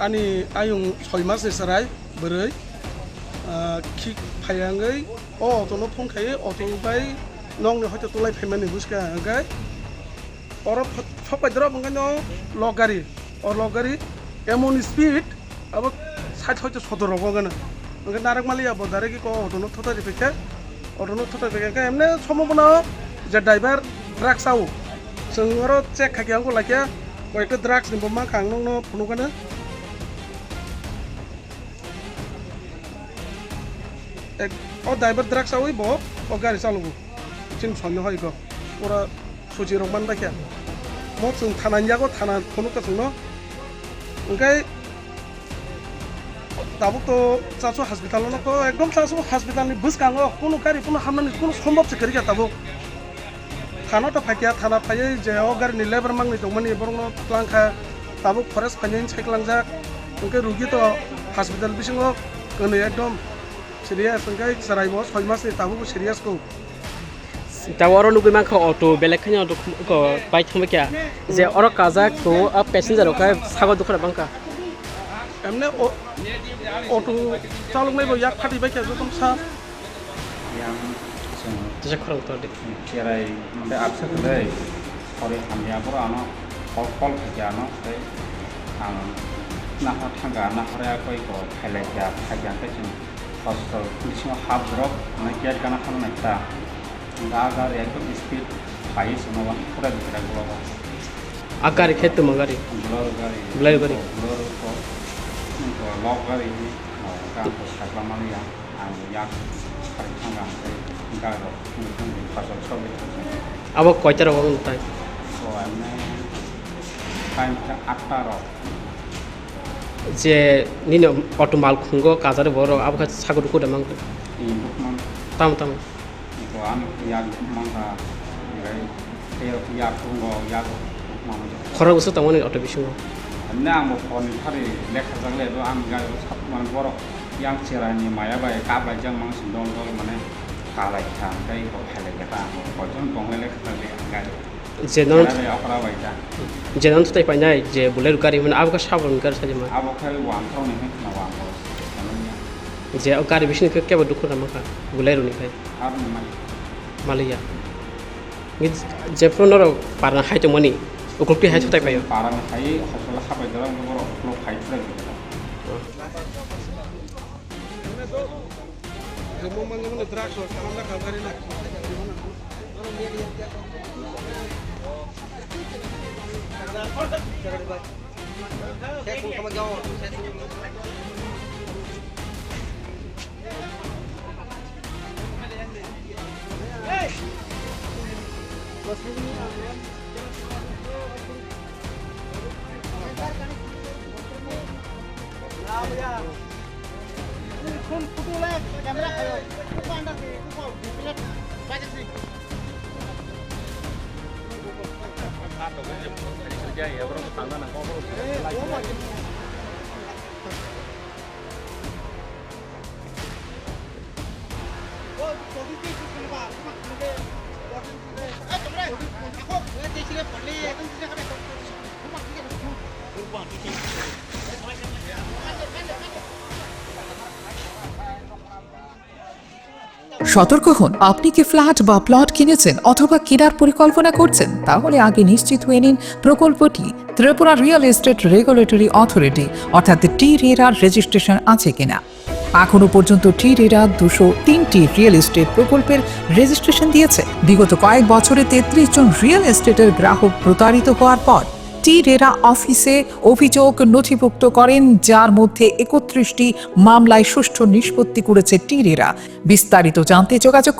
ani ayung 6 mas sarai berai kik phayangai o tono thongkai auto bai nong ne hoyto tulai phaimani buska angai oro sopai dro bangano logari or logari emon speed abo 60 hoyto 17 rogana angai narak malia bodare ki ko auto no thota dipeke auto no thota dipeke emne সম্ভাবনা যে driver drugs আউ जों aro check khakiang ko lakya koyekta drugs ni bomma khang nong no phunukana ek o driver drugs aui bo o gari chalugo ching sonno hoi go ora suji rokman bakya mo chung thana yago thana phunukta chungno engkai tabuk to chasu hospital no ko ekdom chasu hospital ni buskango kono gari kono hamnani kono সম্ভব chekari ka tabuk थाना तो फाइकिया थाना फाइयै जे अगार नि labour मांगनि दंमोन इबरनो प्लांखा Tabo forest फाइनाइन साइक्लांजा ओंके रुगि तो hospital बिसिङो गने एकदम Sirius ओंके सराइबो 6 मासनि ताबो सिरियास को तावरो नुगै माखौ अटो बेलेक खनि अटो को बाइक थंबे क्या जे अरो काजा को अब पैसेंजर का सागो दुखरा बांका एमने अटो चालुंगनायबो याक फाटि बाइक जतम सा Saya kurang tahu deh. Kirai mende absen deh. Kori kami apa ano kol kerja ano deh. Nak tangga nak korea koi ko highlight ya kajian kecil. Hostel polisi mau hub drop nak kiat kana kan nak ta. Nggak agar ya itu speed high semua wan pura dikira gua. Agar itu magari. Blur gari. Ko log gari ni. Kan pusat lama ya. Yak tangga Karo, pasal sobi. Abo koicara orang tay. So ane, time ke aktaro. Je nino auto mal khungo kazare boro abo ka sago duku damang. Ibu man. Tam. Itu ane yang mangga, yang yang khungo yang man. Khora usu tamone auto bisingo. Ane amo poni hari lekha jagle do am gari sab man boro yang cerani maya bay kabai jang mang sindong dol mane. Kalai thang kai ko hele kata ko jon kong hele kata le ngai Jenon le akra bai ta jenon tu tai panjai je buler gari man abo ka sabon gar saja ma abo khai wan thau ni he na wan ko je o gari bisin ke ke duku na maka buler ni kai ar ni mai Malaysia ngit je fronoro parna hai to mani ukulti hai tai payo paran khai hosol khabai dalam ko lo khai tra Jemo mangene drugs or kamanda kagari na Kun putulek kamera kayo. Kupanda ke kupo display baca sih. Atau dari kerja ya, bro tetangga nak ngobrol. Oh, jadi itu kenapa? Aku nanti sini pergi, kan sini kami. Rumah kita rumah kita. সতর্ক হন, আপনি কি flat বা plot কিনেছেন অথবা কেনার পরিকল্পনা করছেন, তাহলে আগে নিশ্চিত হয়ে নিন প্রকল্পটি Tripura real estate regulatory authority অর্থাৎ টি-রেরার রেজিস্ট্রেশন আছে কিনা। এখনো পর্যন্ত টি-রেরা 203টি রিয়েল এস্টেট প্রকল্পের রেজিস্ট্রেশন দিয়েছে। বিগত কয়েক বছরে 33 জন রিয়েল এস্টেটের গ্রাহক প্রতারিত হওয়ার পর টি-রেরা অফিসে অভিযোগ নথিভুক্ত করেন, যার মধ্যে 31টি মামলায় সুষ্ঠু নিষ্পত্তি করেছে টি-রেরা। বিস্তারিত জানতে যোগাযোগ